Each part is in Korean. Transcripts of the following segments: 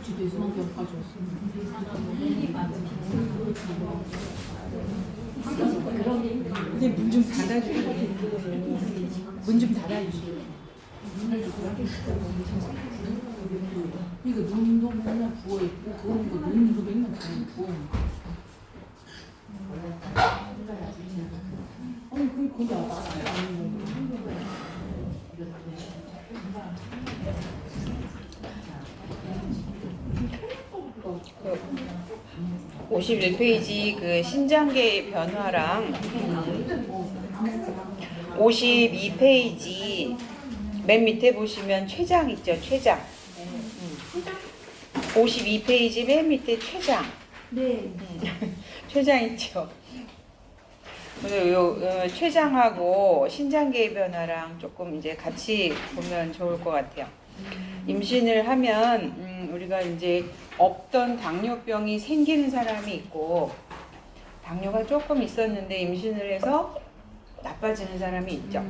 주도에서 여기까지 왔어. 근데 문 좀 닫아주세요. 문 좀 닫아주세요. 이거 눈도 맨날 부어있고 그거 눈도 맨날 부어있고 아니 그게 거기 아는 거 51페이지 그 신장계의 변화랑 52페이지 맨 밑에 보시면 췌장 있죠, 췌장. 52페이지 맨 밑에 췌장. 네. 췌장 있죠. 그래서 요 췌장하고 신장계의 변화랑 조금 이제 같이 보면 좋을 것 같아요. 임신을 하면 우리가 이제 없던 당뇨병이 생기는 사람이 있고 당뇨가 조금 있었는데 임신을 해서 나빠지는 사람이 있죠.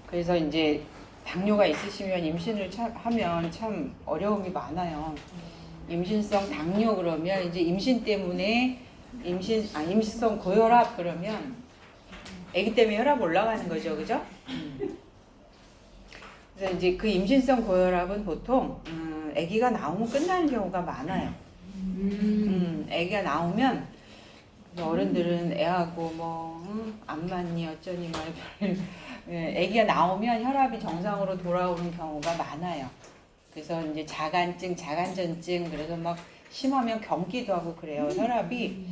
그래서 이제 당뇨가 있으시면 임신을 하면 참 어려움이 많아요. 임신성 당뇨 그러면 이제 임신 때문에 임신성 고혈압 그러면 아기 때문에 혈압 올라가는 거죠, 그죠? 그래서 이제 그 임신성 고혈압은 보통 아기가 나오면 끝나는 경우가 많아요. 아기가 나오면 어른들은 애하고 뭐 안 맞니 어쩌니 막 아기가 나오면 혈압이 정상으로 돌아오는 경우가 많아요. 그래서 이제 자간증, 자간전증 그래서 막 심하면 경기도 하고 그래요. 혈압이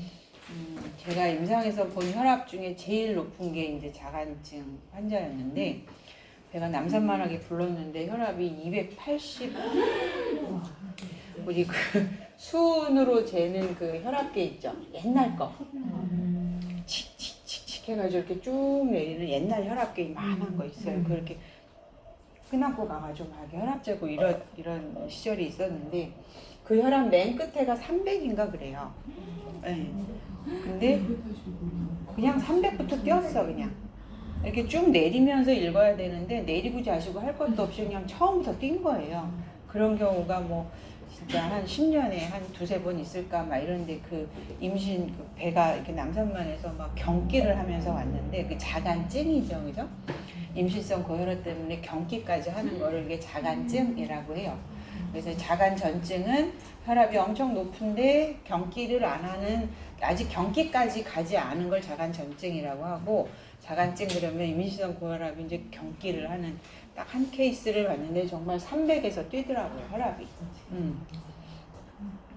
제가 임상에서 본 혈압 중에 제일 높은 게 이제 자간증 환자였는데 배가 남산만하게 불렀는데 혈압이 280 우리 그 수은으로 재는 그 혈압계 있죠? 옛날 거 칙칙칙칙 해가지고 이렇게 쭉 내리는 옛날 혈압계 이만한 거 있어요. 그렇게 끝나고 가가지고 막 혈압 재고 이런 시절이 있었는데 그 혈압 맨 끝에가 300인가 그래요. 네. 근데 그냥 300부터 뛰었어 그냥. 이렇게 쭉 내리면서 읽어야 되는데 내리고 자시고 할 것도 없이 그냥 처음부터 뛴 거예요. 그런 경우가 뭐 진짜 한 10년에 한 두세 번 있을까 막 이런데 그 임신 그 배가 이렇게 남산만에서 막 경기를 하면서 왔는데 그 자간증이죠, 그죠? 임신성 고혈압 때문에 경기까지 하는 거를 이게 자간증이라고 해요. 그래서 자간전증은 혈압이 엄청 높은데 경기를 안 하는 아직 경기까지 가지 않은 걸 자간전증이라고 하고 자간증 그러면 임신성 고혈압이 이제 경기를 하는 딱 한 케이스를 봤는데 정말 300에서 뛰더라고요 혈압이.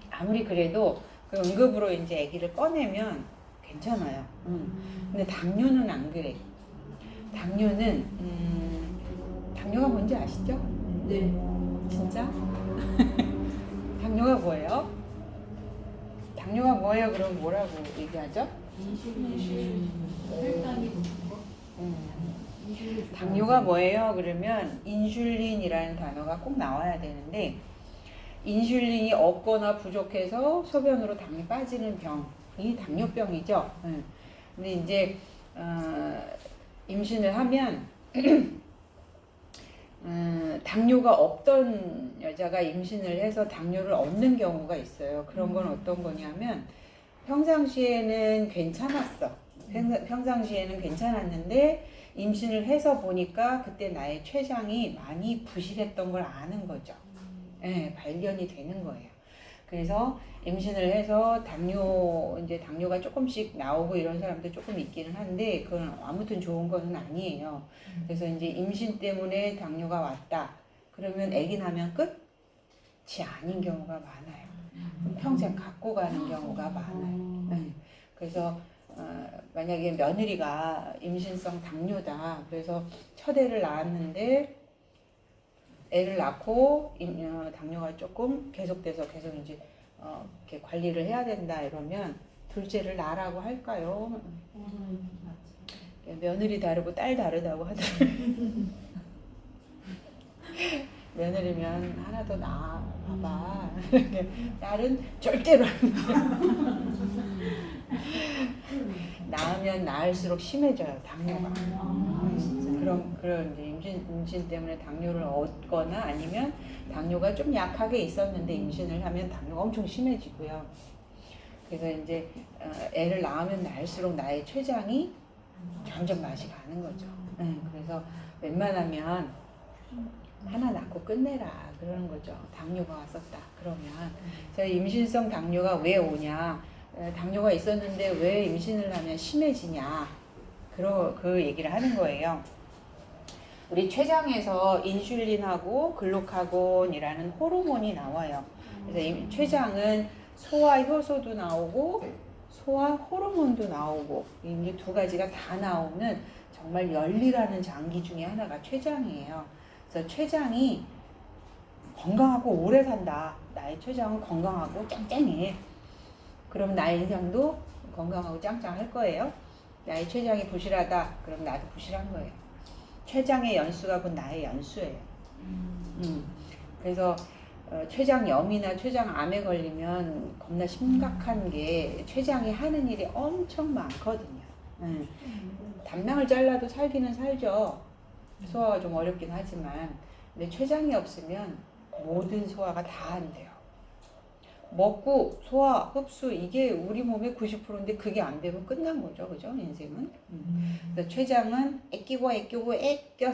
아무리 그래도 그 응급으로 이제 아기를 꺼내면 괜찮아요. 근데 당뇨는 안 그래. 당뇨는 당뇨가 뭔지 아시죠? 네. 진짜? 당뇨가 뭐예요? 당뇨가 뭐예요? 그럼 뭐라고 얘기하죠? 당뇨가 뭐예요? 그러면 인슐린이라는 단어가 꼭 나와야 되는데 인슐린이 없거나 부족해서 소변으로 당이 빠지는 병이 당뇨병이죠. 근데 이제 임신을 하면 당뇨가 없던 여자가 임신을 해서 당뇨를 얻는 경우가 있어요. 그런 건 어떤 거냐면 평상시에는 괜찮았어. 평상시에는 괜찮았는데 임신을 해서 보니까 그때 나의 췌장이 많이 부실했던 걸 아는 거죠. 네, 발견이 되는 거예요. 그래서 임신을 해서 당뇨가 조금씩 나오고 이런 사람도 조금 있기는 한데 그건 아무튼 좋은 거는 아니에요. 그래서 이제 임신 때문에 당뇨가 왔다. 그러면 아기 나면 끝이 아닌 경우가 많아요. 평생 갖고 가는 경우가 많아요. 네. 그래서 만약에 며느리가 임신성 당뇨다. 그래서 첫 애를 낳았는데 애를 낳고 당뇨가 조금 계속돼서 계속 이제 이렇게 관리를 해야 된다 이러면 둘째를 낳으라고 할까요? 며느리 다르고 딸 다르다고 하더라고요. 며느리면 하나 더 낳아봐. 딸은 절대로 안 낳으면 낳을수록 심해져요 당뇨가. 그런 이제 임신 때문에 당뇨를 얻거나 아니면 당뇨가 좀 약하게 있었는데 임신을 하면 당뇨가 엄청 심해지고요. 그래서 이제 애를 낳으면 낳을수록 나의 췌장이 점점 맛이 가는 거죠. 그래서 웬만하면 하나 낳고 끝내라 그러는 거죠. 당뇨가 왔었다 그러면. 그래서 임신성 당뇨가 왜 오냐, 당뇨가 있었는데 왜 임신을 하면 심해지냐, 그 얘기를 하는 거예요. 우리 췌장에서 인슐린하고 글루카곤이라는 호르몬이 나와요. 그래서 췌장은 소화 효소도 나오고 소화 호르몬도 나오고 이제 두 가지가 다 나오는 정말 열일하는 장기 중에 하나가 췌장이에요. 그래서 췌장이 건강하고 오래 산다. 나의 췌장은 건강하고 짱짱해. 그럼 나의 인상도 건강하고 짱짱할 거예요. 나의 췌장이 부실하다. 그럼 나도 부실한 거예요. 췌장의 연수가 곧 나의 연수예요. 그래서 췌장염이나 췌장암에 걸리면 겁나 심각한 게 췌장이 하는 일이 엄청 많거든요. 담낭을 잘라도 살기는 살죠. 소화가 좀 어렵긴 하지만, 근데 췌장이 없으면 모든 소화가 다 안 돼요. 먹고 소화, 흡수 이게 우리 몸의 90%인데 그게 안 되면 끝난 거죠, 그죠? 인생은. 그래서 췌장은 애끼고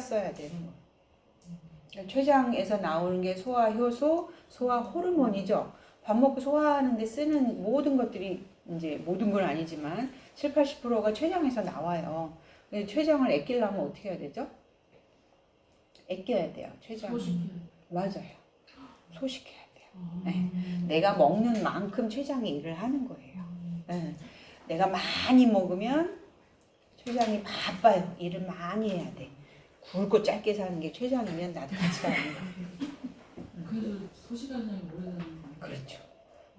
써야 되는 거예요. 췌장에서 나오는 게 소화 효소, 소화 호르몬이죠. 밥 먹고 소화하는데 쓰는 모든 것들이 이제 모든 건 아니지만 7, 80%가 췌장에서 나와요. 췌장을 애끼려면 어떻게 해야 되죠? 애껴야 돼요. 췌장. 맞아요. 소식해야 돼요. 네. 내가 먹는 만큼 췌장이 일을 하는 거예요. 네. 내가 많이 먹으면 췌장이 바빠요. 일을 많이 해야 돼. 굵고 짧게 사는 게 췌장이면 나도 같이 가는 거예요. 그래서 소식하는 사람이 오래 사는 거예요. 그렇죠.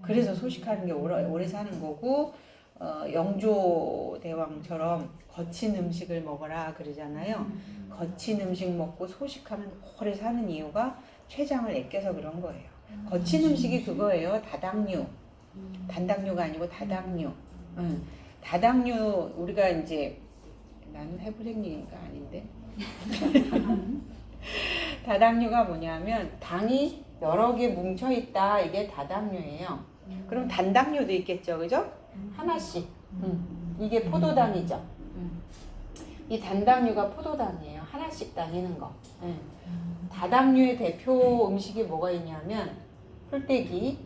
그래서 소식하는 게 오래 사는 거고, 영조대왕처럼 거친 음식을 먹어라 그러잖아요. 거친 음식 먹고 소식하면 오래 사는 이유가 췌장을 애껴서 그런 거예요. 거친 음식이 그거예요. 다당류. 단당류가 아니고 다당류. 다당류, 우리가 이제, 나는 해부생리니까 아닌데. 다당류가 뭐냐면 당이 여러 개 뭉쳐 있다. 이게 다당류예요. 그럼 단당류도 있겠죠, 그죠? 하나씩. 이게 포도당이죠. 이 단당류가 포도당이에요. 하나씩 다니는 거. 다당류의 대표 음식이 뭐가 있냐면 풀떼기,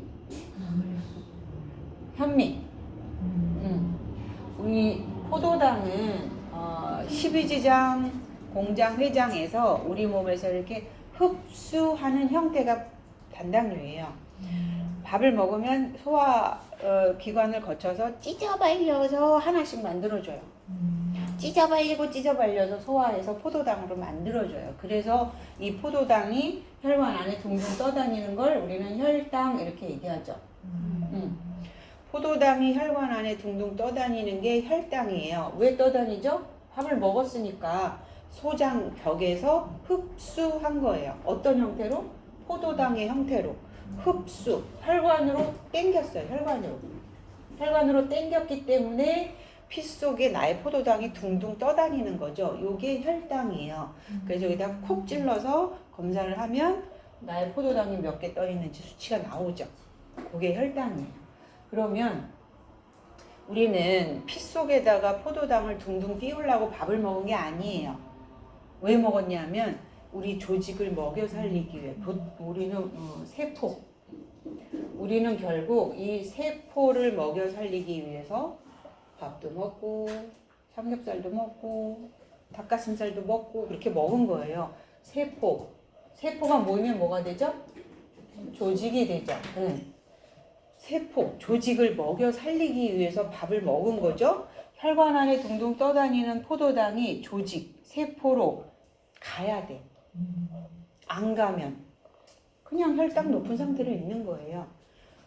현미. 우리 포도당은 12지장 공장 회장에서 우리 몸에서 이렇게 흡수하는 형태가 단당류예요. 밥을 먹으면 소화 기관을 거쳐서 찢어발려서 하나씩 만들어줘요. 찢어발려서 소화해서 포도당으로 만들어줘요. 그래서 이 포도당이 혈관 안에 둥둥 떠다니는 걸 우리는 혈당 이렇게 얘기하죠. 포도당이 혈관 안에 둥둥 떠다니는 게 혈당이에요. 왜 떠다니죠? 밥을 먹었으니까 소장 벽에서 흡수한 거예요. 어떤 형태로? 포도당의 형태로. 흡수, 혈관으로 땡겼어요. 혈관으로 땡겼기 때문에 피 속에 나의 포도당이 둥둥 떠다니는 거죠. 요게 혈당이에요. 그래서 여기다 콕 찔러서 검사를 하면 나의 포도당이 몇 개 떠 있는지 수치가 나오죠. 그게 혈당이에요. 그러면 우리는 피 속에다가 포도당을 둥둥 띄우려고 밥을 먹은 게 아니에요. 왜 먹었냐면 우리 조직을 먹여 살리기 위해. 우리는 세포. 우리는 결국 이 세포를 먹여 살리기 위해서 밥도 먹고 삼겹살도 먹고 닭가슴살도 먹고 그렇게 먹은 거예요. 세포가 모이면 뭐가 되죠? 조직이 되죠. 세포, 조직을 먹여 살리기 위해서 밥을 먹은 거죠. 혈관 안에 둥둥 떠다니는 포도당이 조직, 세포로 가야 돼. 안 가면 그냥 혈당 높은 상태로 있는 거예요.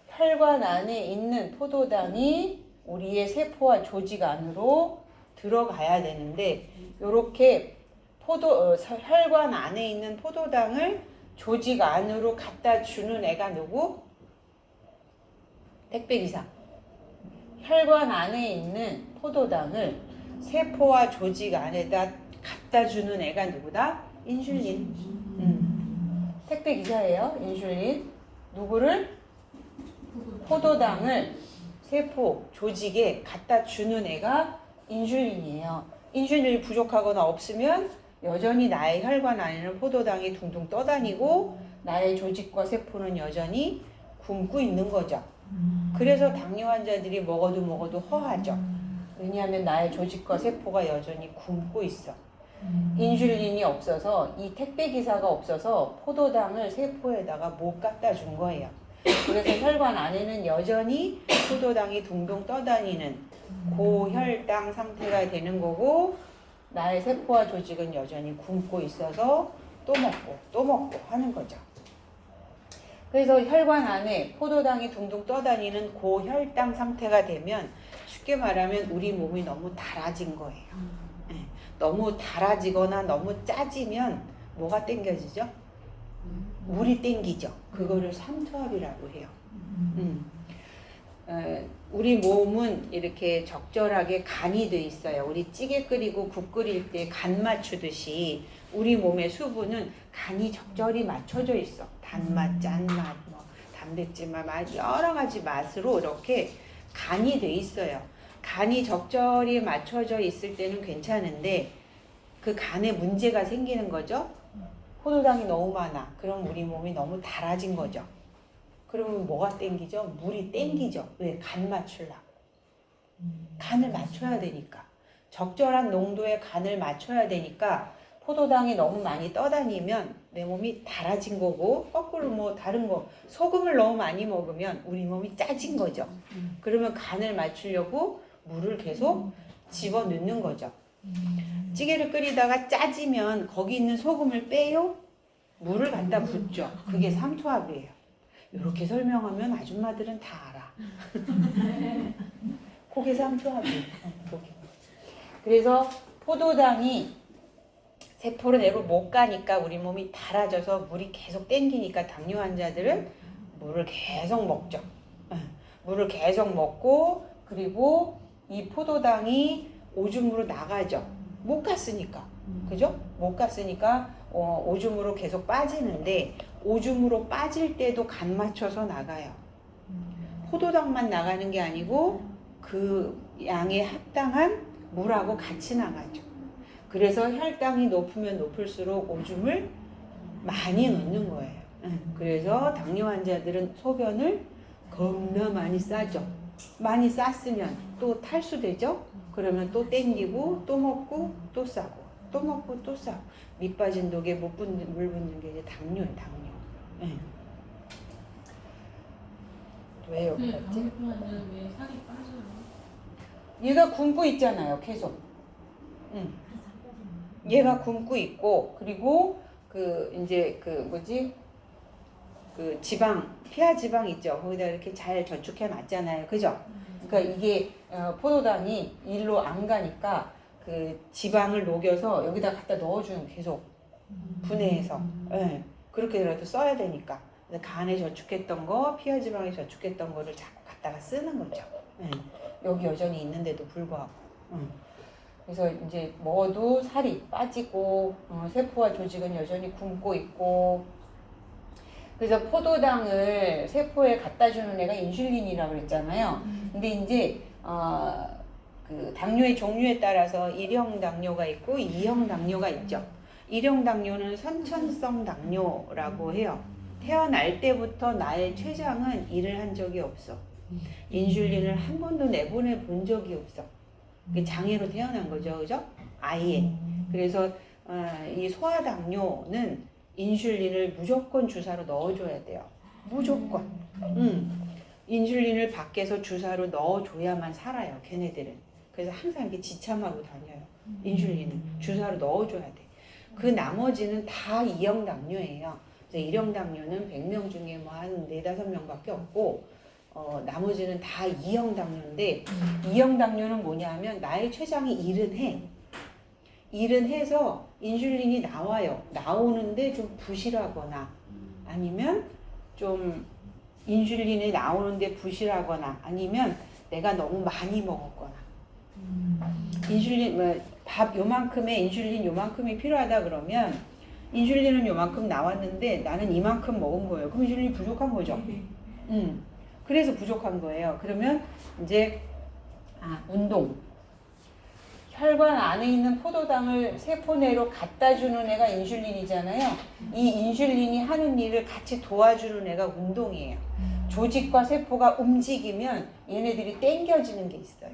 혈관 안에 있는 포도당이 우리의 세포와 조직 안으로 들어가야 되는데 이렇게 혈관 안에 있는 포도당을 조직 안으로 갖다 주는 애가 누구? 택배기사. 혈관 안에 있는 포도당을 세포와 조직 안에다 갖다 주는 애가 누구다? 인슐린. 택배 기사예요. 인슐린. 누구를? 포도당을 세포, 조직에 갖다 주는 애가 인슐린이에요. 인슐린이 부족하거나 없으면 여전히 나의 혈관 안에는 포도당이 둥둥 떠다니고 나의 조직과 세포는 여전히 굶고 있는 거죠. 그래서 당뇨 환자들이 먹어도 허하죠. 왜냐하면 나의 조직과 세포가 여전히 굶고 있어. 인슐린이 없어서 이 택배 기사가 없어서 포도당을 세포에다가 못 갖다 준 거예요. 그래서 혈관 안에는 여전히 포도당이 둥둥 떠다니는 고혈당 상태가 되는 거고 나의 세포와 조직은 여전히 굶고 있어서 또 먹고 하는 거죠. 그래서 혈관 안에 포도당이 둥둥 떠다니는 고혈당 상태가 되면 쉽게 말하면 우리 몸이 너무 달아진 거예요. 네. 너무 달아지거나 너무 짜지면 뭐가 땡겨지죠? 물이 땡기죠. 그거를 삼투압이라고 해요. 우리 몸은 이렇게 적절하게 간이 돼 있어요. 우리 찌개 끓이고 국 끓일 때 간 맞추듯이 우리 몸의 수분은 간이 적절히 맞춰져 있어. 단맛, 짠맛, 뭐 단백질 맛, 여러 가지 맛으로 이렇게 간이 돼 있어요. 간이 적절히 맞춰져 있을 때는 괜찮은데 그 간에 문제가 생기는 거죠. 포도당이 너무 많아. 그럼 우리 몸이 너무 달아진 거죠. 그러면 뭐가 땡기죠? 물이 땡기죠. 왜? 간 맞추려고. 간을 맞춰야 되니까. 적절한 농도의 간을 맞춰야 되니까 포도당이 너무 많이 떠다니면 내 몸이 달아진 거고 거꾸로 뭐 다른 거 소금을 너무 많이 먹으면 우리 몸이 짜진 거죠. 그러면 간을 맞추려고 물을 계속 집어넣는 거죠. 찌개를 끓이다가 짜지면 거기 있는 소금을 빼요. 물을 갖다 붓죠. 그게 삼투압이에요. 이렇게 설명하면 아줌마들은 다 알아. 그게 삼투압이에요. 그래서 포도당이 세포를 내로 못 가니까 우리 몸이 달아져서 물이 계속 땡기니까 당뇨 환자들은 물을 계속 먹죠. 물을 계속 먹고 그리고 이 포도당이 오줌으로 나가죠. 못 갔으니까. 그죠? 못 갔으니까 오줌으로 계속 빠지는데 오줌으로 빠질 때도 간 맞춰서 나가요. 포도당만 나가는 게 아니고 그 양에 합당한 물하고 같이 나가죠. 그래서 혈당이 높으면 높을수록 오줌을 많이 넣는 거예요. 그래서 당뇨 환자들은 소변을 겁나 많이 싸죠. 많이 쌌으면 또 탈수되죠. 그러면 또 땡기고 또 먹고 또 싸고 또 먹고 또 싸고 밑 빠진 독에 물 붓는 게 이제 당뇨예요. 당뇨. 왜 여기 갔지? 당뇨 환자는 왜 살이 빠져요? 얘가 굶고 있잖아요. 계속. 얘가 굶고 있고 그리고 그 이제 그 뭐지? 그 지방, 피하 지방 있죠. 거기다 이렇게 잘 저축해 놨잖아요. 그죠? 그러니까 이게 포도당이 일로 안 가니까 그 지방을 녹여서 여기다 갖다 넣어주는 계속 분해해서 네. 그렇게라도 써야 되니까 간에 저축했던 거, 피하 지방에 저축했던 거를 자꾸 갖다가 쓰는 거죠. 네. 여기 여전히 있는데도 불구하고. 그래서 이제 먹어도 살이 빠지고 세포와 조직은 여전히 굶고 있고 그래서 포도당을 세포에 갖다 주는 애가 인슐린이라고 그랬잖아요. 근데 이제 그 당뇨의 종류에 따라서 1형 당뇨가 있고 2형 당뇨가 있죠. 1형 당뇨는 선천성 당뇨라고 해요. 태어날 때부터 나의 췌장은 일을 한 적이 없어. 인슐린을 한 번도 내보내 본 적이 없어. 장애로 태어난 거죠, 그죠? 아예. 그래서 이 소아당뇨는 인슐린을 무조건 주사로 넣어줘야 돼요. 무조건. 인슐린을 밖에서 주사로 넣어줘야만 살아요, 걔네들은. 그래서 항상 이렇게 지참하고 다녀요. 인슐린은 주사로 넣어줘야 돼. 그 나머지는 다 2형 당뇨예요. 1형 당뇨는 100명 중에 뭐 한 4-5명밖에 없고 나머지는 다 2형 당뇨인데 2형 당뇨는 뭐냐면 나의 췌장이 일은 해. 일은 해서 인슐린이 나와요. 나오는데 좀 부실하거나 아니면 좀 인슐린이 나오는데 부실하거나 아니면 내가 너무 많이 먹었거나 인슐린 밥 요만큼의 인슐린 요만큼이 필요하다 그러면 인슐린은 요만큼 나왔는데 나는 이만큼 먹은 거예요. 그럼 인슐린이 부족한 거죠. 그래서 부족한 거예요. 그러면 이제 운동. 혈관 안에 있는 포도당을 세포 내로 갖다 주는 애가 인슐린이잖아요. 이 인슐린이 하는 일을 같이 도와주는 애가 운동이에요. 조직과 세포가 움직이면 얘네들이 땡겨지는 게 있어요.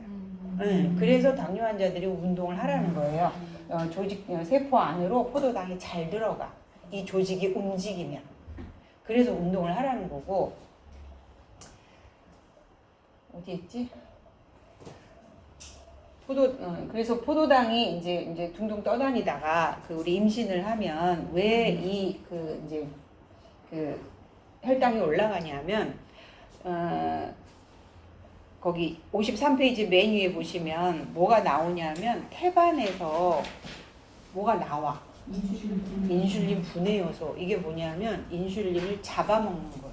그래서 당뇨 환자들이 운동을 하라는 거예요. 세포 안으로 포도당이 잘 들어가. 이 조직이 움직이면. 그래서 운동을 하라는 거고. 어디 있지? 그래서 포도당이 이제 둥둥 떠다니다가 우리 임신을 하면 왜 혈당이 올라가냐면 거기 53페이지 맨 위에 보시면 뭐가 나오냐면 태반에서 뭐가 나와. 인슐린 분해 요소. 이게 뭐냐면 인슐린을 잡아먹는 거예요.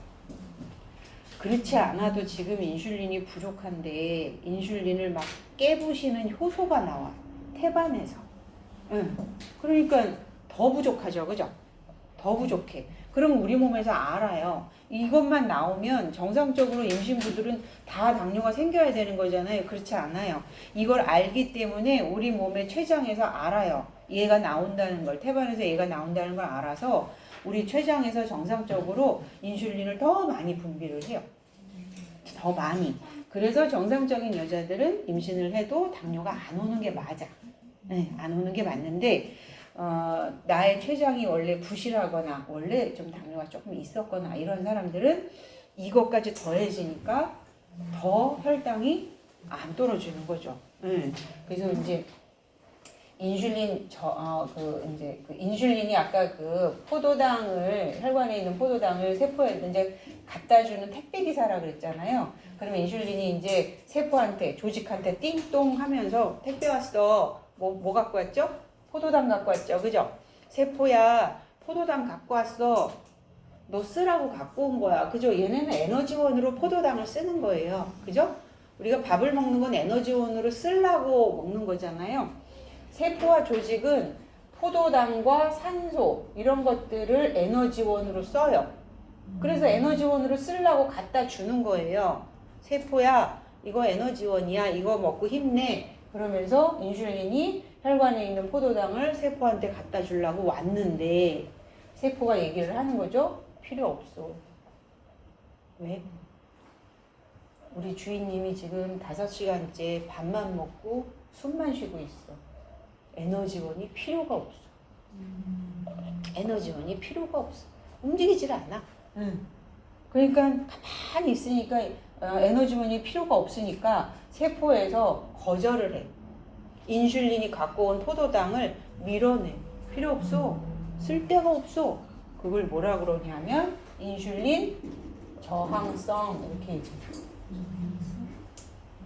그렇지 않아도 지금 인슐린이 부족한데 인슐린을 막 깨부시는 효소가 나와. 태반에서. 그러니까 더 부족하죠. 그죠? 더 부족해. 그럼 우리 몸에서 알아요. 이것만 나오면 정상적으로 임신부들은 다 당뇨가 생겨야 되는 거잖아요. 그렇지 않아요. 이걸 알기 때문에 우리 몸의 췌장에서 알아요. 얘가 나온다는 걸. 태반에서 얘가 나온다는 걸 알아서 우리 췌장에서 정상적으로 인슐린을 더 많이 분비를 해요. 더 많이. 그래서 정상적인 여자들은 임신을 해도 당뇨가 안 오는 게 맞아. 안 오는 게 맞는데 나의 췌장이 원래 부실하거나 원래 좀 당뇨가 조금 있었거나 이런 사람들은 이것까지 더해지니까 더 혈당이 안 떨어지는 거죠. 그래서 이제 인슐린 인슐린이 아까 포도당을 혈관에 있는 포도당을 세포에 이제 갖다 주는 택배 기사라 그랬잖아요. 그러면 인슐린이 이제 세포한테 조직한테 띵동 하면서 택배 왔어. 뭐 갖고 왔죠? 포도당 갖고 왔죠. 그죠? 세포야, 포도당 갖고 왔어. 너 쓰라고 갖고 온 거야. 그죠? 얘네는 에너지원으로 포도당을 쓰는 거예요. 그죠? 우리가 밥을 먹는 건 에너지원으로 쓰려고 먹는 거잖아요. 세포와 조직은 포도당과 산소 이런 것들을 에너지원으로 써요. 그래서 에너지원으로 쓰려고 갖다 주는 거예요. 세포야, 이거 에너지원이야. 이거 먹고 힘내. 그러면서 인슐린이 혈관에 있는 포도당을 세포한테 갖다 주려고 왔는데 세포가 얘기를 하는 거죠. 필요 없어. 왜? 우리 주인님이 지금 5시간째 밥만 먹고 숨만 쉬고 있어. 에너지원이 필요가 없어. 에너지원이 필요가 없어. 움직이질 않아. 그러니까 가만히 있으니까 에너지원이 필요가 없으니까 세포에서 거절을 해. 인슐린이 갖고 온 포도당을 밀어내. 필요 없어. 쓸데가 없어. 그걸 뭐라 그러냐면 인슐린 저항성 이렇게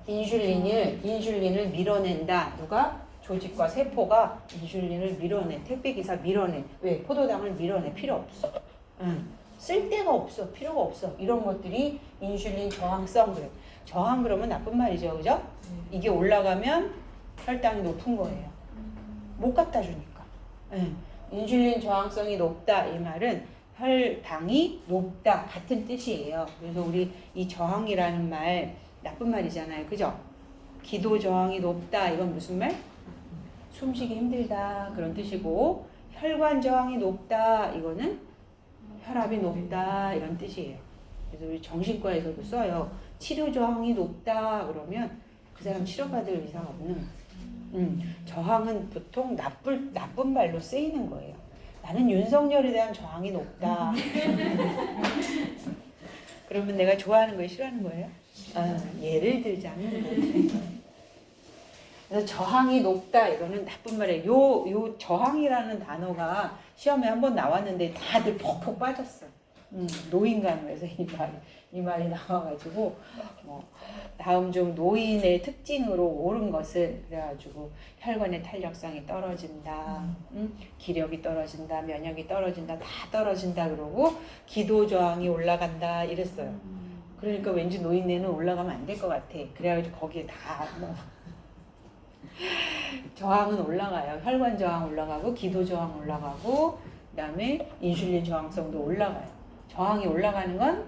얘기해. 인슐린을 밀어낸다. 누가? 조직과 세포가 인슐린을 밀어내. 택배기사 밀어내. 왜? 포도당을 밀어내. 필요 없어. 쓸데가 없어. 필요가 없어. 이런 것들이 인슐린 저항성 그래. 저항 그러면 나쁜 말이죠. 그죠? 이게 올라가면 혈당이 높은 거예요. 못 갖다 주니까. 인슐린 저항성이 높다. 이 말은 혈당이 높다. 같은 뜻이에요. 그래서 우리 이 저항이라는 말 나쁜 말이잖아요. 그죠? 기도 저항이 높다. 이건 무슨 말? 숨쉬기 힘들다. 그런 뜻이고 혈관 저항이 높다. 이거는 혈압이 높다. 이런 뜻이에요. 그래서 우리 정신과에서도 써요. 치료 저항이 높다. 그러면 그 사람 치료받을 의사가 없는 거예요. 저항은 보통 나쁜 말로 쓰이는 거예요. 나는 윤석열에 대한 저항이 높다. 그러면 내가 좋아하는 걸 싫어하는 거예요? 예를 들자면 그래서 저항이 높다 이거는 나쁜 말이에요. 요 저항이라는 단어가 시험에 한번 나왔는데 다들 퍽퍽 빠졌어. 노인간호에서 이 말이 나와가지고 다음 중 노인의 특징으로 옳은 것은 그래가지고 혈관의 탄력성이 떨어진다, 기력이 떨어진다, 면역이 떨어진다, 다 떨어진다 그러고 기도 저항이 올라간다 이랬어요. 그러니까 왠지 노인네는 올라가면 안 될 것 같아. 그래가지고 거기에 다 저항은 올라가요. 혈관 저항 올라가고 기도 저항 올라가고 그다음에 인슐린 저항성도 올라가요. 저항이 올라가는 건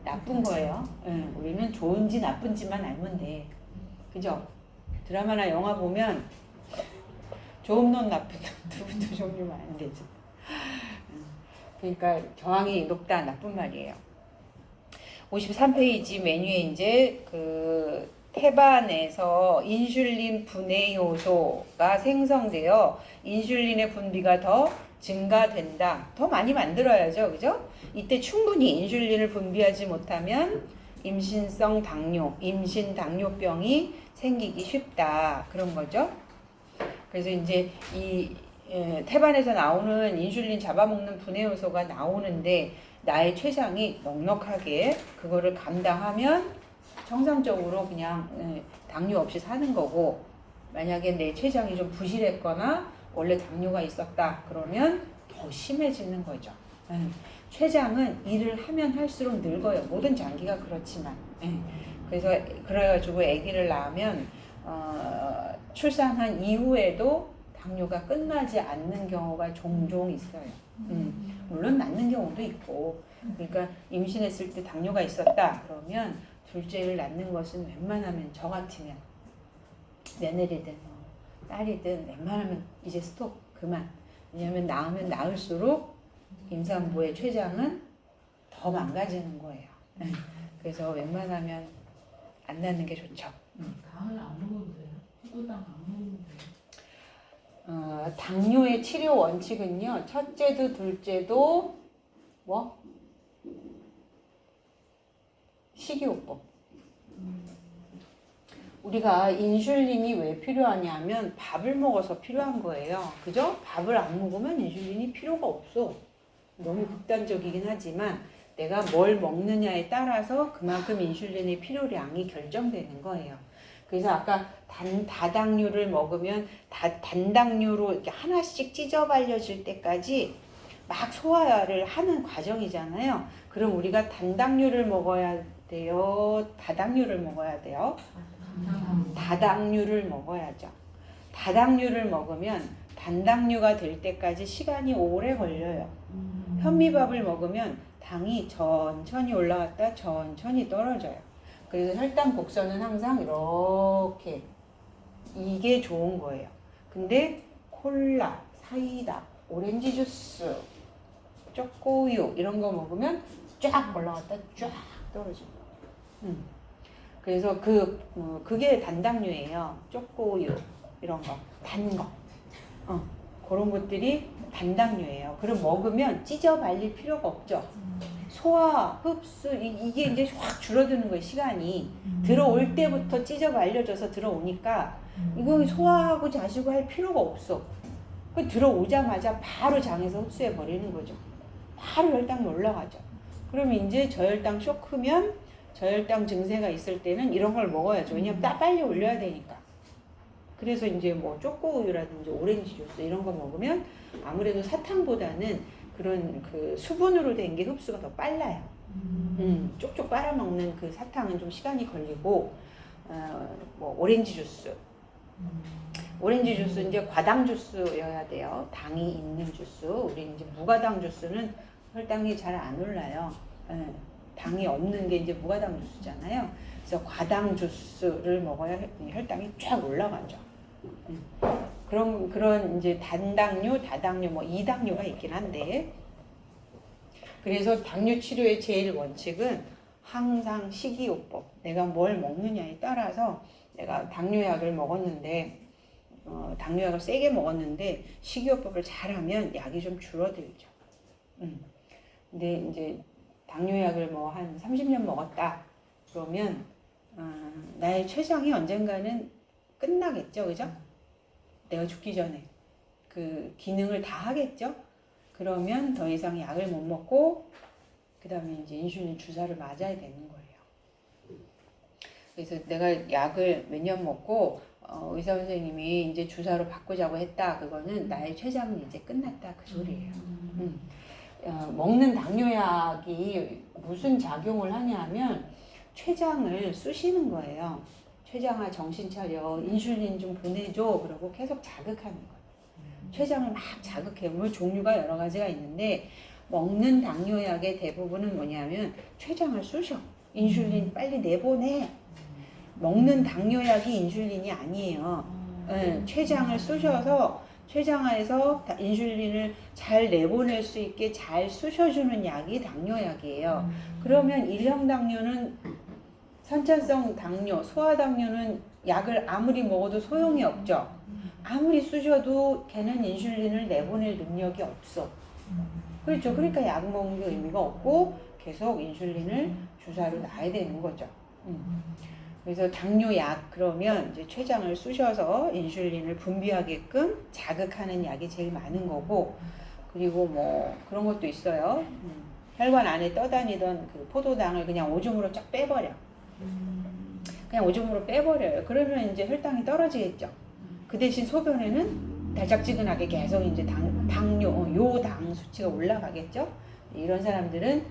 나쁜 거예요. 예, 우리는 좋은지 나쁜지만 알면 돼. 그죠? 드라마나 영화 보면 좋은 놈 나쁜 놈 두 종류만 안 되죠. 그러니까 저항이 높다 나쁜 말이에요. 53페이지 메뉴에 이제 그 태반에서 인슐린 분해 효소가 생성되어 인슐린의 분비가 더 증가된다. 더 많이 만들어야죠. 그죠? 이때 충분히 인슐린을 분비하지 못하면 임신성 당뇨, 임신 당뇨병이 생기기 쉽다. 그런 거죠. 그래서 이제 이 태반에서 나오는 인슐린 잡아먹는 분해 효소가 나오는데 나의 췌장이 넉넉하게 그거를 감당하면 정상적으로 그냥 당뇨 없이 사는 거고, 만약에 내 췌장이 좀 부실했거나 원래 당뇨가 있었다 그러면 더 심해지는 거죠. 췌장은 일을 하면 할수록 늙어요. 모든 장기가 그렇지만. 그래서 그래가지고 아기를 낳으면 출산한 이후에도 당뇨가 끝나지 않는 경우가 종종 있어요. 물론 낫는 경우도 있고. 그러니까 임신했을 때 당뇨가 있었다 그러면 둘째를 낳는 것은 웬만하면 저 같으면 며느리든 딸이든 웬만하면 이제 스톱 그만. 왜냐하면 낳으면 낳을수록 임산부의 췌장은 더 망가지는 거예요. 그래서 웬만하면 안 낳는 게 좋죠. 당을 안 먹어도 돼요? 식구당 안 먹어도 돼요? 당뇨의 치료 원칙은요. 첫째도 둘째도 뭐? 식이요법. 우리가 인슐린이 왜 필요하냐면 밥을 먹어서 필요한 거예요. 그죠? 밥을 안 먹으면 인슐린이 필요가 없어. 너무 극단적이긴 하지만 내가 뭘 먹느냐에 따라서 그만큼 인슐린의 필요량이 결정되는 거예요. 그래서 아까 다당류를 먹으면 단당류로 이렇게 하나씩 찢어 발려질 때까지 막 소화를 하는 과정이잖아요. 그럼 우리가 단당류를 먹어야 돼요? 다당류를 먹어야 돼요? 다당류를 먹어야죠. 다당류를 먹으면 단당류가 될 때까지 시간이 오래 걸려요. 현미밥을 먹으면 당이 천천히 올라갔다 천천히 떨어져요. 그래서 혈당 곡선은 항상 이렇게 이게 좋은 거예요. 근데 콜라, 사이다, 오렌지 주스, 초코우유 이런 거 먹으면 쫙 올라갔다 쫙 떨어져요. 그래서 그게 단당류예요. 초코우유 이런 거, 단 거. 그런 것들이 단당류예요. 그럼 먹으면 찢어 발릴 필요가 없죠. 소화, 흡수 이게 이제 확 줄어드는 거예요. 시간이 들어올 때부터 찢어 발려져서 들어오니까 이거 소화하고 자시고 할 필요가 없어. 그 들어오자마자 바로 장에서 흡수해 버리는 거죠. 바로 혈당이 올라가죠. 그럼 이제 저혈당 쇼크면 저혈당 증세가 있을 때는 이런 걸 먹어야죠. 왜냐면 빨리 올려야 되니까. 그래서 이제 뭐 초코우유라든지 오렌지 주스 이런 거 먹으면 아무래도 사탕보다는 그런 그 수분으로 된 게 흡수가 더 빨라요. 쪽쪽 빨아먹는 그 사탕은 좀 시간이 걸리고, 뭐 오렌지 주스. 오렌지 주스 이제 과당 주스여야 돼요. 당이 있는 주스. 우리 이제 무과당 주스는 혈당이 잘 안 올라요. 당이 없는 게 이제 무과당 주스잖아요. 그래서 과당 주스를 먹어야 혈당이 쫙 올라가죠. 그런 이제 단당류, 다당류, 뭐 이당류가 있긴 한데, 그래서 당뇨 치료의 제일 원칙은 항상 식이요법. 내가 뭘 먹느냐에 따라서 내가 당뇨약을 먹었는데, 당뇨약을 세게 먹었는데 식이요법을 잘하면 약이 좀 줄어들죠. 근데 이제 당뇨약을 뭐 한 30년 먹었다 그러면 나의 췌장이 언젠가는 끝나겠죠, 그죠? 내가 죽기 전에 그 기능을 다 하겠죠. 그러면 더 이상 약을 못 먹고 그 다음에 이제 인슐린 주사를 맞아야 되는 거예요. 그래서 내가 약을 몇 년 먹고 의사 선생님이 이제 주사로 바꾸자고 했다. 그거는 나의 췌장은 이제 끝났다 그 소리예요. 먹는 당뇨약이 무슨 작용을 하냐면 췌장을 쑤시는 거예요. 췌장아 정신 차려, 인슐린 좀 보내줘. 그러고 계속 자극하는 거예요. 췌장을 막 자극해. 물론 종류가 여러 가지가 있는데 먹는 당뇨약의 대부분은 뭐냐면 췌장을 쑤셔. 인슐린 빨리 내보내. 먹는 당뇨약이 인슐린이 아니에요. 췌장을 쑤셔서 췌장에서 인슐린을 잘 내보낼 수 있게 잘 쑤셔주는 약이 당뇨약이에요. 그러면 일형 당뇨는 선천성 당뇨, 소아당뇨는 약을 아무리 먹어도 소용이 없죠. 아무리 쑤셔도 걔는 인슐린을 내보낼 능력이 없어. 그렇죠. 그러니까 약 먹는 게 의미가 없고 계속 인슐린을 주사로 놔야 되는 거죠. 그래서 당뇨약 그러면 이제 췌장을 쑤셔서 인슐린을 분비하게끔 자극하는 약이 제일 많은 거고, 그리고 뭐 그런 것도 있어요. 혈관 안에 떠다니던 그 포도당을 그냥 오줌으로 쫙 빼버려. 그냥 오줌으로 빼버려요. 그러면 이제 혈당이 떨어지겠죠. 그 대신 소변에는 달짝지근하게 계속 이제 당뇨, 요당 수치가 올라가겠죠. 이런 사람들은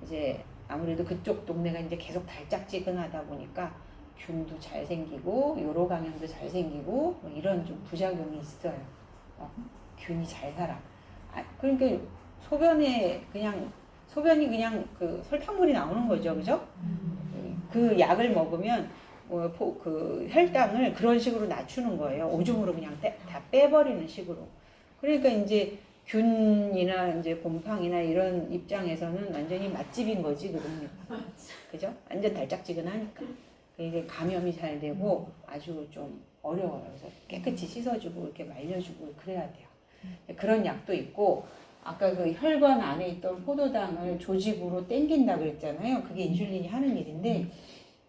이제 아무래도 그쪽 동네가 이제 계속 달짝지근하다 보니까 균도 잘 생기고 요로강염도 잘 생기고 뭐 이런 좀 부작용이 있어요. 균이 잘 살아. 그러니까 소변이 그냥 그 설탕물이 나오는 거죠, 그죠? 그 약을 먹으면 그 혈당을 그런 식으로 낮추는 거예요. 오줌으로 그냥 다 빼버리는 식으로. 그러니까 이제 균이나 이제 곰팡이나 이런 입장에서는 완전히 맛집인 거지, 그 동네. 그죠? 완전 달짝지근하니까. 이게 감염이 잘 되고 아주 좀 어려워요. 그래서 깨끗이 씻어주고 이렇게 말려주고 그래야 돼요. 그런 약도 있고, 아까 그 혈관 안에 있던 포도당을 조직으로 땡긴다 그랬잖아요. 그게 인슐린이 하는 일인데,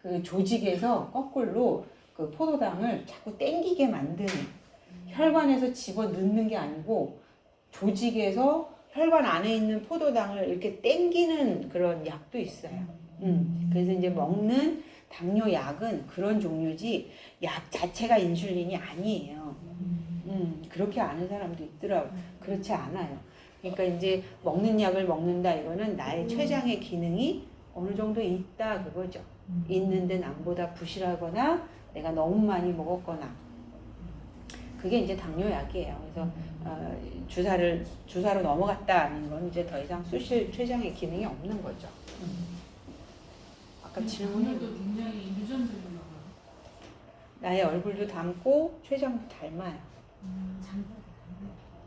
그 조직에서 거꾸로 그 포도당을 자꾸 땡기게 만드는, 혈관에서 집어 넣는 게 아니고 조직에서 혈관 안에 있는 포도당을 이렇게 땡기는 그런 약도 있어요. 그래서 이제 먹는 당뇨약은 그런 종류지 약 자체가 인슐린이 아니에요. 그렇게 아는 사람도 있더라고. 그렇지 않아요. 그러니까 이제 먹는 약을 먹는다 이거는 나의 췌장의 기능이 어느 정도 있다 그거죠. 있는데 남보다 부실하거나 내가 너무 많이 먹었거나, 그게 이제 당뇨약이에요. 그래서 주사로 넘어갔다는 건 이제 더 이상 쑤실 췌장의 기능이 없는 거죠. 아까 질문이 당뇨도 굉장히 유전적인가 봐요. 나의 얼굴도 닮고 췌장도 닮아요.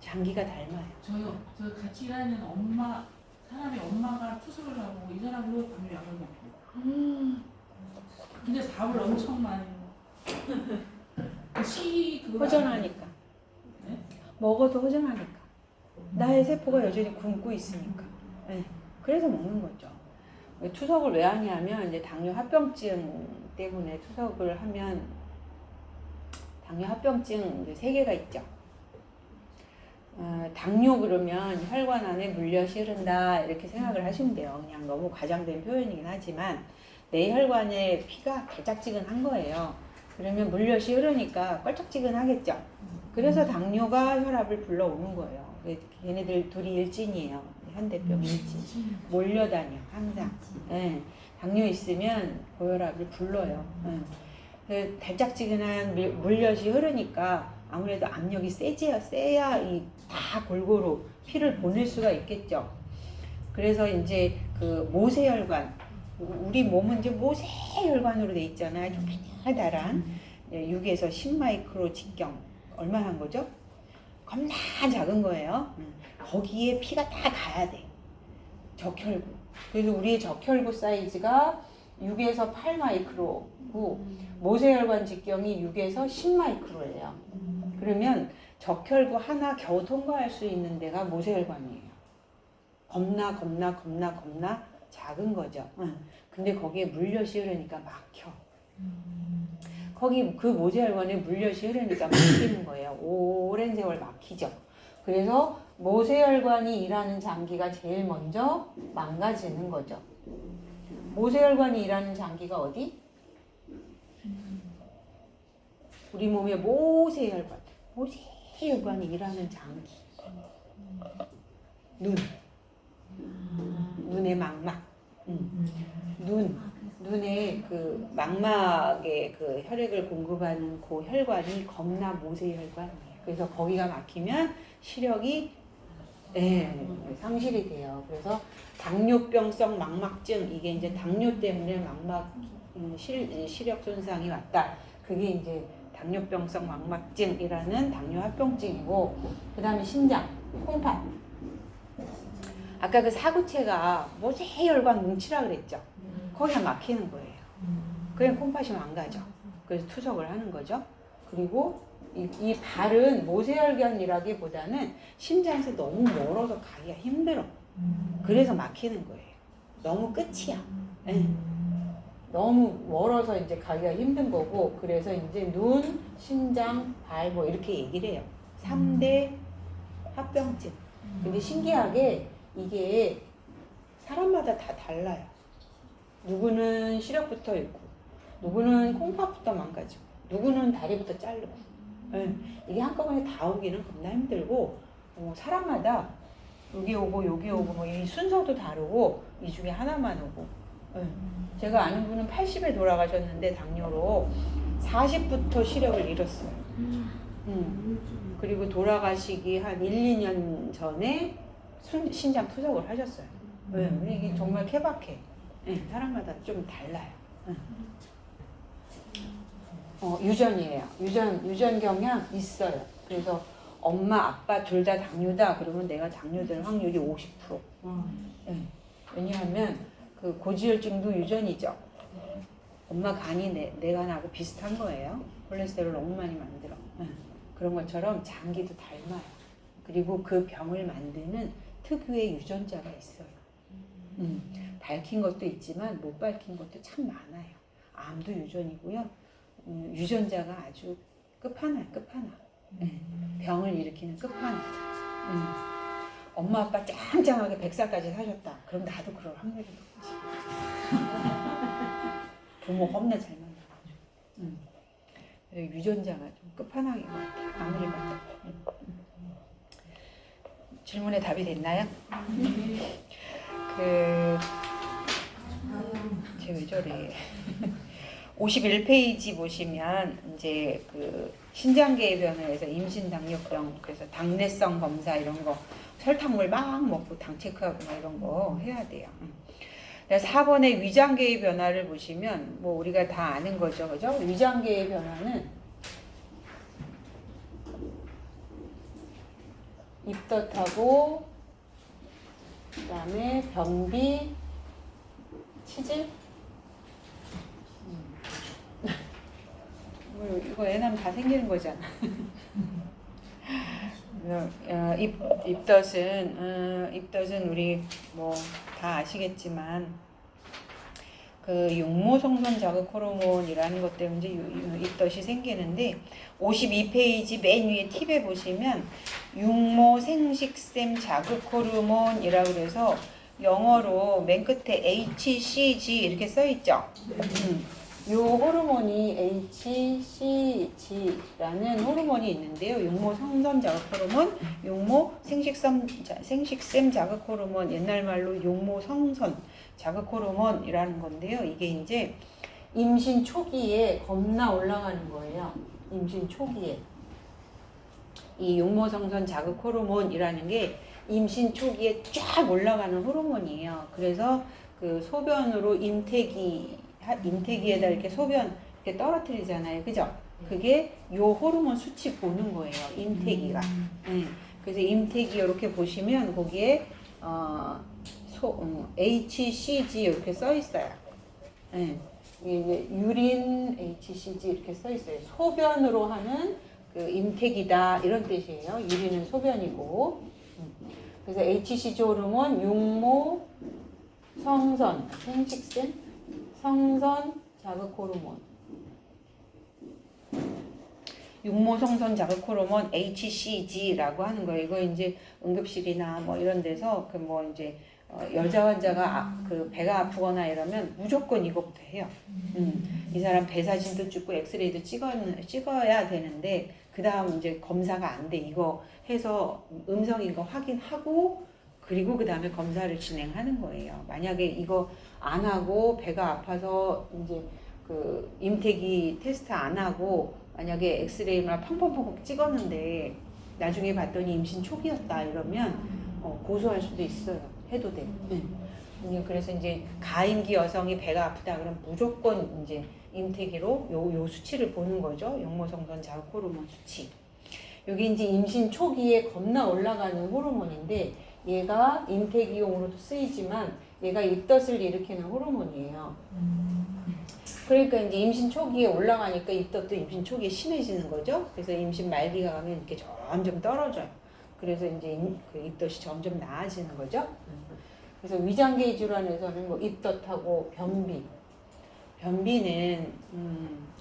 장기가 닮아요. 저 같이 일하는 사람의 엄마가 투석을 하고 이 사람도 당뇨약을 먹고. 근데 밥을 엄청 많이 먹고. 허전하니까. 네? 먹어도 허전하니까. 나의 세포가 여전히 굶고 있으니까. 네. 그래서 먹는 거죠. 투석을 왜 하냐면 이제 당뇨 합병증 때문에 투석을 하면, 당뇨 합병증 이제 3개가 있죠. 당뇨 그러면 혈관 안에 물엿이 흐른다 이렇게 생각을 하시면 돼요. 그냥 너무 과장된 표현이긴 하지만 내 혈관에 피가 달짝지근한 거예요. 그러면 물엿이 흐르니까 껄쩍지근하겠죠. 그래서 당뇨가 혈압을 불러오는 거예요. 얘네들 둘이 일진이에요. 현대병 일진. 몰려다녀 항상. 네. 당뇨 있으면 고혈압을 불러요. 네. 달짝지근한 물엿이 흐르니까 아무래도 압력이 세야 다 골고루 피를 보낼 수가 있겠죠. 그래서 이제 그 모세혈관, 우리 몸은 이제 모세혈관으로 돼 있잖아요. 좀 달달한 6에서 10마이크로 직경, 얼마 한 거죠? 겁나 작은 거예요. 거기에 피가 다 가야 돼. 적혈구. 그래서 우리의 적혈구 사이즈가 6에서 8마이크로고 모세혈관 직경이 6에서 10마이크로예요. 그러면 적혈구 하나 겨우 통과할 수 있는 데가 모세혈관이에요. 겁나 작은 거죠. 근데 거기에 물엿이 흐르니까 막혀. 거기 그 모세혈관에 물엿이 흐르니까 막히는 거예요. 오랜 세월 막히죠. 그래서 모세혈관이 일하는 장기가 제일 먼저 망가지는 거죠. 모세혈관이 일하는 장기가 어디? 우리 몸의 모세혈관이 일하는 장기. 눈의 망막. 눈에 그 망막에 그 혈액을 공급하는 그 혈관이 겁나 모세혈관이에요. 그래서 거기가 막히면 시력이 상실이 돼요. 그래서 당뇨병성 망막증 이게 이제 당뇨 때문에 망막 시력 손상이 왔다. 그게 이제 당뇨병성 망막증이라는 당뇨 합병증이고, 그 다음에 신장, 콩팥. 아까 그 사구체가 모세혈관 뭉치라 그랬죠. 거기가 막히는 거예요. 그냥 콩팥이 망가져. 그래서 투석을 하는 거죠. 그리고 이 발은 모세혈관이라기보다는 심장에서 너무 멀어서 가기가 힘들어. 그래서 막히는 거예요. 너무 끝이야. 너무 멀어서 이제 가기가 힘든 거고, 그래서 이제 눈, 심장, 발 뭐 이렇게 얘기를 해요. 3대 합병증. 근데 신기하게 이게 사람마다 다 달라요. 누구는 시력부터 있고, 누구는 콩팥부터 망가지고, 누구는 다리부터 자르고. 이게 한꺼번에 다 오기는 겁나 힘들고, 사람마다 여기 오고 여기 오고 뭐 이 순서도 다르고, 이 중에 하나만 오고. 제가 아는 분은 80에 돌아가셨는데 당뇨로 40부터 시력을 잃었어요. 그리고 돌아가시기 한 1, 2년 전에 신장 투석을 하셨어요. 이게 정말 케바케. 사람마다 좀 달라요. 유전이에요. 유전 경향 있어요. 그래서 엄마, 아빠 둘 다 당뇨다 그러면 내가 당뇨될 확률이 50%. 왜냐하면 그 고지혈증도 유전이죠. 엄마 간이 내 간하고 비슷한 거예요. 콜레스테롤 너무 많이 만들어. 그런 것처럼 장기도 닮아요. 그리고 그 병을 만드는 특유의 유전자가 있어요. 밝힌 것도 있지만 못 밝힌 것도 참 많아요. 암도 유전이고요. 유전자가 아주 끝판왕. 병을 일으키는 끝판왕. 엄마 아빠 짱짱하게 100살까지 사셨다. 그럼 나도 그럴 확률이 높지. 부모 겁나 잘 만나가지고. 유전자가 좀 끝판왕인 것 같아요. 아무리 봐도. 질문에 답이 됐나요? 쟤 왜 저래? 51페이지 보시면 이제 그 신장계의 변화에서 임신 당뇨병, 그래서 당내성 검사 이런 거 설탕물 막 먹고 당 체크하고 막 이런 거 해야 돼요. 4번의 위장계의 변화를 보시면 뭐 우리가 다 아는 거죠, 그죠? 위장계의 변화는 입덧하고 그다음에 변비, 치질. 이거 애 낳으면 다 생기는 거잖아. 입덧은 우리 뭐 다 아시겠지만 그 육모성선 자극 호르몬이라는 것 때문에 이제 입덧이 생기는데 52페이지 맨 위에 팁에 보시면 육모 생식샘 자극 호르몬이라고 그래서 영어로 맨 끝에 HCG 이렇게 써 있죠. 이 호르몬이 HCG라는 호르몬이 있는데요. 육모 성선 자극 호르몬, 육모 생식샘 자극 호르몬, 옛날 말로 육모 성선 자극 호르몬이라는 건데요. 이게 이제 임신 초기에 겁나 올라가는 거예요. 임신 초기에. 이 육모 성선 자극 호르몬이라는 게 임신 초기에 쫙 올라가는 호르몬이에요. 그래서 그 소변으로 임태기에다 이렇게 소변 이렇게 떨어뜨리잖아요. 그죠? 그게 요 호르몬 수치 보는 거예요. 임태기가. 그래서 임태기 이렇게 보시면 거기에 HCG 이렇게 써 있어요. 이게 유린 HCG 이렇게 써 있어요. 소변으로 하는 그 임태기다 이런 뜻이에요. 유린은 소변이고. 그래서 HCG 호르몬, 육모 성선, 생식샘 성선 자극 호르몬. 육모 성선 자극 호르몬 HCG라고 하는 거예요. 이거 이제 응급실이나 뭐 이런 데서 그 뭐 이제 여자 환자가 그 배가 아프거나 이러면 무조건 이거부터 해요. 이 사람 배 사진도 찍고 엑스레이도 찍어야 되는데 그 다음 이제 검사가 안 돼. 이거 해서 음성인 거 확인하고 그리고 그 다음에 검사를 진행하는 거예요. 만약에 이거 안 하고 배가 아파서 이제 그 임태기 테스트 안 하고 만약에 엑스레이나 펑펑펑 찍었는데 나중에 봤더니 임신 초기였다 이러면 고소할 수도 있어요. 해도 돼. 그래서 이제 가임기 여성이 배가 아프다 그러면 무조건 이제 임태기로 요 수치를 보는 거죠. 용모성분 자극 호르몬 수치. 여기 이제 임신 초기에 겁나 올라가는 호르몬인데 얘가 임태기용으로도 쓰이지만 얘가 입덧을 일으키는 호르몬이에요. 그러니까 이제 임신 초기에 올라가니까 입덧도 임신 초기에 심해지는 거죠. 그래서 임신 말기가 가면 이렇게 점점 떨어져요. 그래서 이제 그 입덧이 점점 나아지는 거죠. 그래서 위장계 질환에서는 뭐 입덧하고 변비는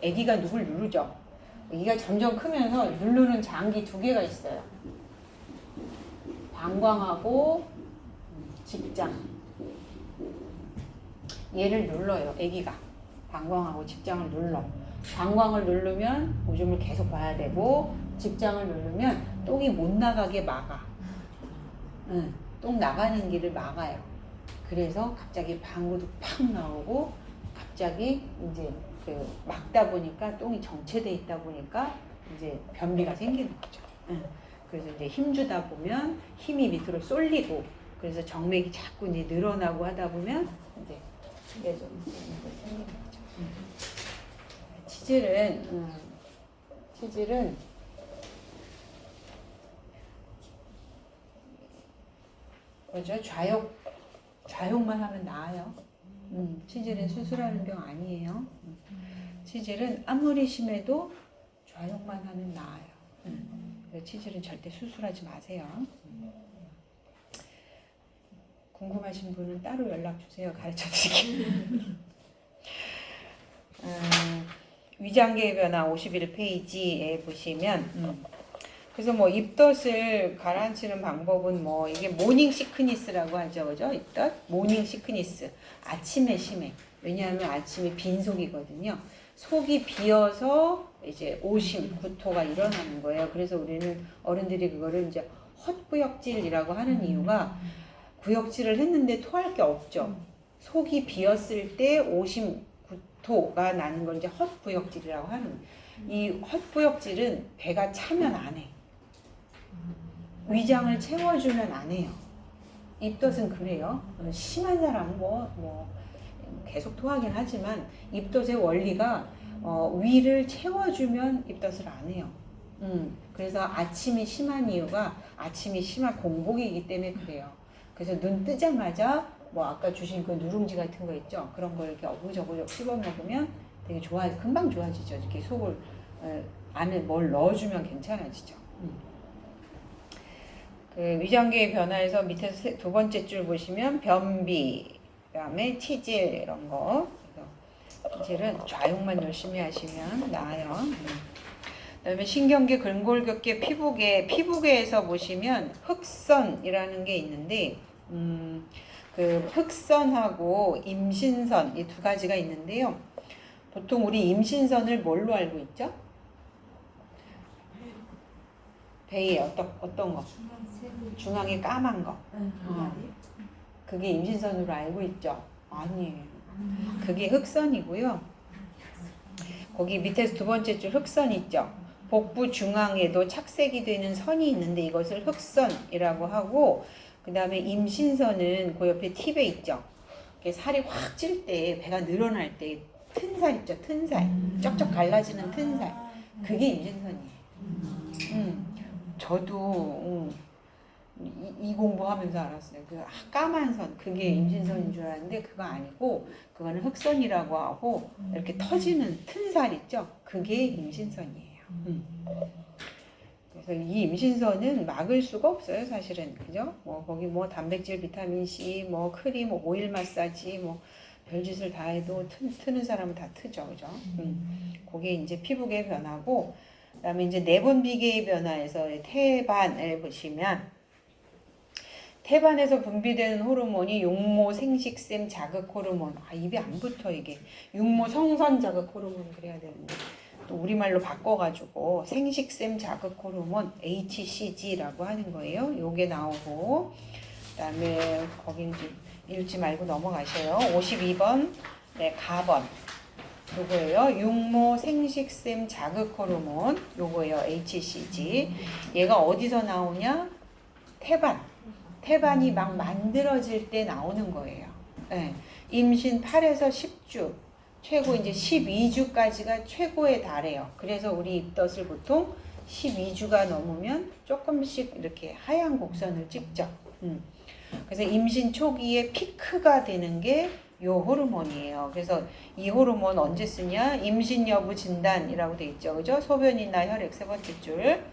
아기가 누굴 누르죠. 아기가 점점 크면서 누르는 장기 두 개가 있어요. 방광하고 직장. 얘를 눌러요. 아기가 방광하고 직장을 눌러. 방광을 누르면 오줌을 계속 봐야 되고 직장을 누르면 똥이 못 나가게 막아. 똥 나가는 길을 막아요. 그래서 갑자기 방구도 팍 나오고 갑자기 이제 그 막다 보니까 똥이 정체돼 있다 보니까 이제 변비가 생기는 거죠. 그래서 이제 힘주다 보면 힘이 밑으로 쏠리고 그래서 정맥이 자꾸 이제 늘어나고 하다 보면 이제 이게 좀 생기는 거죠. 치질은 뭐죠? 좌욕만 하면 나아요. 치질은 수술하는 병 아니에요. 치질은 아무리 심해도 좌욕만 하면 나아요. 치질은 절대 수술하지 마세요. 궁금하신 분은 따로 연락 주세요. 가르쳐 드릴게요. 위장계 변화 51페이지에 보시면 그래서 뭐 입덧을 가라앉히는 방법은 뭐 이게 모닝 시크니스라고 하죠. 그죠? 입덧 모닝 시크니스. 아침에 심해. 왜냐하면 아침에 빈속이거든요. 속이 비어서 이제 오심, 구토가 일어나는 거예요. 그래서 우리는 어른들이 그거를 이제 헛구역질이라고 하는 이유가 구역질을 했는데 토할 게 없죠. 속이 비었을 때 오심, 구토가 나는 걸 이제 헛구역질이라고 하는. 이 헛구역질은 배가 차면 안 해. 위장을 채워주면 안 해요. 입덧은 그래요. 심한 사람은 뭐 계속 토하긴 하지만 입덧의 원리가 위를 채워주면 입덧을 안 해요. 그래서 아침이 심한 이유가 아침이 심한 공복이기 때문에 그래요. 그래서 눈 뜨자마자 뭐 아까 주신 그 누룽지 같은 거 있죠. 그런 걸 이렇게 어부저부적 씹어 먹으면 되게 금방 좋아지죠. 이렇게 속을 안에 뭘 넣어주면 괜찮아지죠. 그 위장계의 변화에서 밑에서 두 번째 줄 보시면 변비, 그다음에 치질 이런 거. 치질은 좌욕만 열심히 하시면 나아요. 그다음에 신경계, 근골격계, 피부계에서 보시면 흑선이라는 게 있는데 그 흑선하고 임신선 이 두 가지가 있는데요. 보통 우리 임신선을 뭘로 알고 있죠? 배에 어떤 거? 중앙에 까만 거. 그게 임신선으로 알고 있죠? 아니에요. 그게 흑선이고요. 거기 밑에서 두 번째 줄 흑선 있죠? 복부 중앙에도 착색이 되는 선이 있는데 이것을 흑선이라고 하고 그 다음에 임신선은 그 옆에 팁에 있죠? 살이 확 찔 때 배가 늘어날 때 튼살 있죠? 튼살. 쩍쩍 갈라지는 튼살. 그게 임신선이에요. 저도 이 공부하면서 알았어요. 그 까만 선 그게 임신선인 줄 알았는데 그거 아니고 그거는 흑선이라고 하고 이렇게 터지는 튼살 있죠? 그게 임신선이에요. 그래서 이 임신선은 막을 수가 없어요, 사실은. 그죠? 뭐 거기 뭐 단백질, 비타민 C, 뭐 크림, 뭐 오일 마사지, 뭐 별짓을 다 해도 트는 사람은 다 트죠, 그죠? 그게 이제 피부계 변화고, 그다음에 이제 내분비계의 변화에서 태반을 보시면 태반에서 분비되는 호르몬이 육모 생식샘 자극 호르몬. 입에 안 붙어 이게. 육모 성선 자극 호르몬 그래야 되는데. 또 우리말로 바꿔가지고 생식샘 자극 호르몬 HCG라고 하는 거예요. 요게 나오고 그다음에 거기 이제 읽지 말고 넘어가셔요. 52번 네 가번 요거예요. 육모 생식샘 자극 호르몬. 요거예요. HCG. 얘가 어디서 나오냐? 태반. 태반이 막 만들어질 때 나오는 거예요. 네. 임신 8에서 10주. 최고 이제 12주까지가 최고에 달해요. 그래서 우리 입덧을 보통 12주가 넘으면 조금씩 이렇게 하얀 곡선을 찍죠. 그래서 임신 초기에 피크가 되는 게 요 호르몬이에요. 그래서 이 호르몬 언제 쓰냐? 임신 여부 진단이라고 돼 있죠. 그죠? 소변이나 혈액 세 번째 줄.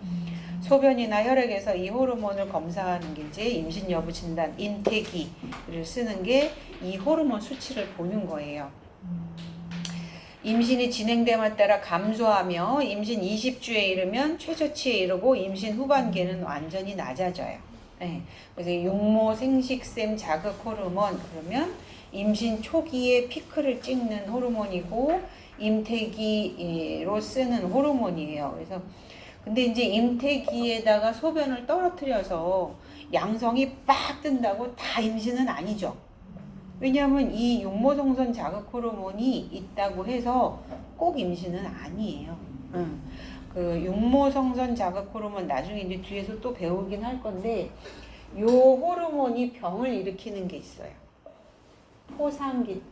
소변이나 혈액에서 이 호르몬을 검사하는 게 이제 임신 여부 진단, 인태기를 쓰는 게 이 호르몬 수치를 보는 거예요. 임신이 진행됨에 따라 감소하며 임신 20주에 이르면 최저치에 이르고 임신 후반기에는 완전히 낮아져요. 네. 그래서 육모 생식샘 자극 호르몬 그러면 임신 초기에 피크를 찍는 호르몬이고 임태기로 쓰는 호르몬이에요. 그래서 근데 이제 임태기에다가 소변을 떨어뜨려서 양성이 빡 뜬다고 다 임신은 아니죠. 왜냐하면 이 육모성선 자극 호르몬이 있다고 해서 꼭 임신은 아니에요. 그 육모성선 자극 호르몬 나중에 이제 뒤에서 또 배우긴 할 건데 요 호르몬이 병을 일으키는 게 있어요. 포상기태.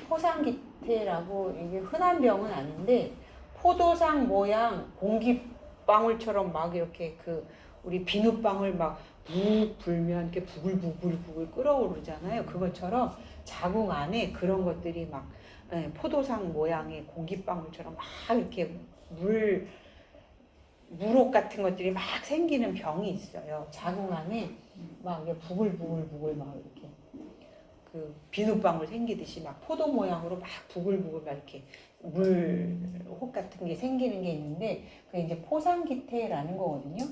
포상기태라고 이게 흔한 병은 아닌데 포도상 모양 공기방울처럼 막 이렇게 그 우리 비눗방울 막 묵 불면 이렇게 부글부글 끓어오르잖아요. 그것처럼 자궁 안에 그런 것들이 막 포도상 모양의 공기방울처럼 막 이렇게 물혹 같은 것들이 막 생기는 병이 있어요. 자궁 안에 막 이게 부글부글 막 이렇게 그 비눗방울 생기듯이 막 포도 모양으로 막 부글부글 막 이렇게 물혹 같은 게 생기는 게 있는데 그게 이제 포상기태라는 거거든요.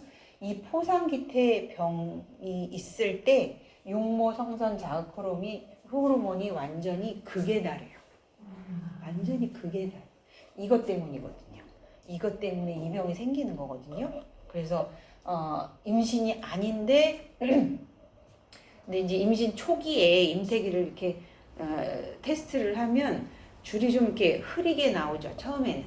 이 포상기태 병이 있을 때 육모성선 자극 호르몬이 완전히 극에 달해요. 완전히 극에 달해요. 이것 때문이거든요. 이것 때문에 이 병이 생기는 거거든요. 그래서 임신이 아닌데 근데 이제 임신 초기에 임태기를 이렇게 테스트를 하면 줄이 좀 이렇게 흐리게 나오죠. 처음에는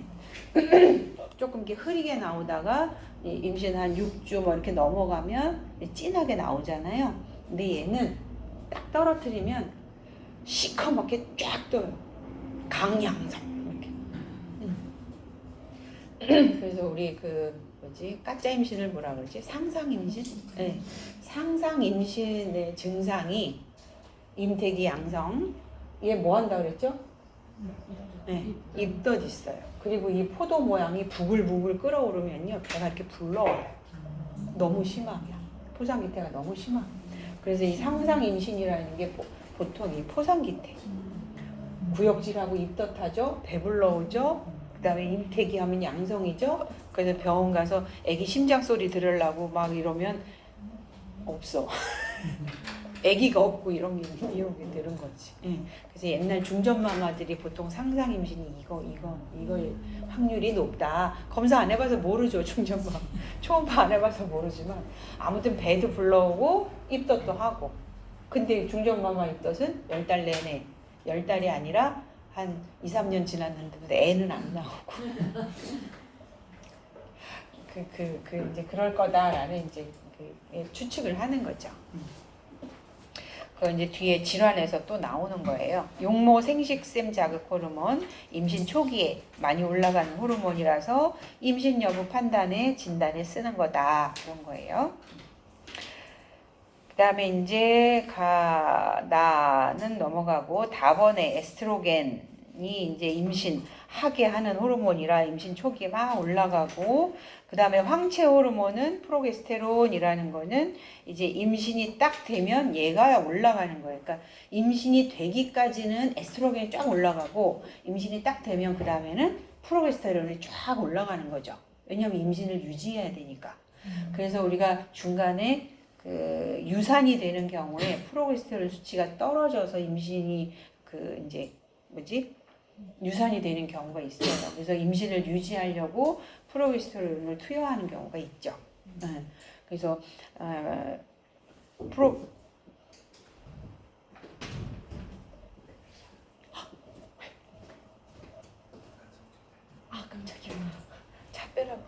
조금 이렇게 흐리게 나오다가 임신 한 6주 뭐 이렇게 넘어가면 진하게 나오잖아요. 근데 얘는 딱 떨어뜨리면 시커멓게 쫙 떠요. 강양성 이렇게. 그래서 우리 그 뭐지 가짜 임신을 뭐라 그러지? 상상 임신? 네. 상상 임신의 증상이 임태기 양성. 얘 뭐 한다 그랬죠? 네, 입덧 있어요. 그리고 이 포도 모양이 부글부글 끓어오르면요 배가 이렇게 불러와요. 너무 심하면 포상기태가 너무 심하. 그래서 이 상상 임신이라는 게 보통 이 포상기태. 구역질하고 입덧하죠. 배불러오죠. 그다음에 임태기 하면 양성이죠. 그래서 병원 가서 아기 심장 소리 들으려고 막 이러면 없어. 아기가 없고 이런 게 들은 거지. 그래서 옛날 중전마마들이 보통 상상 임신이 이거 확률이 높다. 검사 안 해봐서 모르죠. 중전마마 초음파 안 해봐서 모르지만 아무튼 배도 불러오고 입덧도 하고. 근데 중전마마 입덧은 10달 내내 10달이 아니라 한 2, 3년 지났는데 애는 안 나오고. 이제 그럴 거다라는 이제 추측을 하는 거죠. 그 이제 뒤에 질환에서 또 나오는 거예요. 육모 생식샘 자극 호르몬, 임신 초기에 많이 올라가는 호르몬이라서 임신 여부 판단에 진단에 쓰는 거다 그런 거예요. 그 다음에 이제 나는 넘어가고 다번에 에스트로겐이 이제 임신하게 하는 호르몬이라 임신 초기에 막 올라가고 그 다음에 황체 호르몬은 프로게스테론이라는 거는 이제 임신이 딱 되면 얘가 올라가는 거예요. 그러니까 임신이 되기까지는 에스트로겐이 쫙 올라가고 임신이 딱 되면 그 다음에는 프로게스테론이 쫙 올라가는 거죠. 왜냐하면 임신을 유지해야 되니까. 그래서 우리가 중간에 그 유산이 되는 경우에 프로게스테론 수치가 떨어져서 임신이 이제 유산이 되는 경우가 있어요. 그래서 임신을 유지하려고 프로게스테론을 투여하는 경우가 있죠. 그래서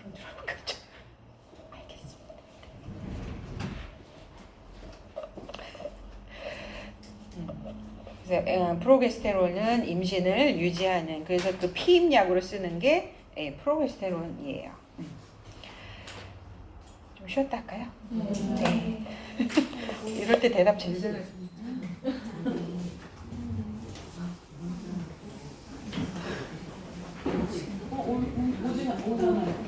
그런 줄 알고 깜짝. 알겠습니다. 그래서 프로게스테론은 임신을 유지하는, 그래서 그 피임약으로 쓰는 게 프로게스테론이에요. 좀 쉬었다 할까요? 네. 이럴 때 대답 제일 잘해. 오잖아요.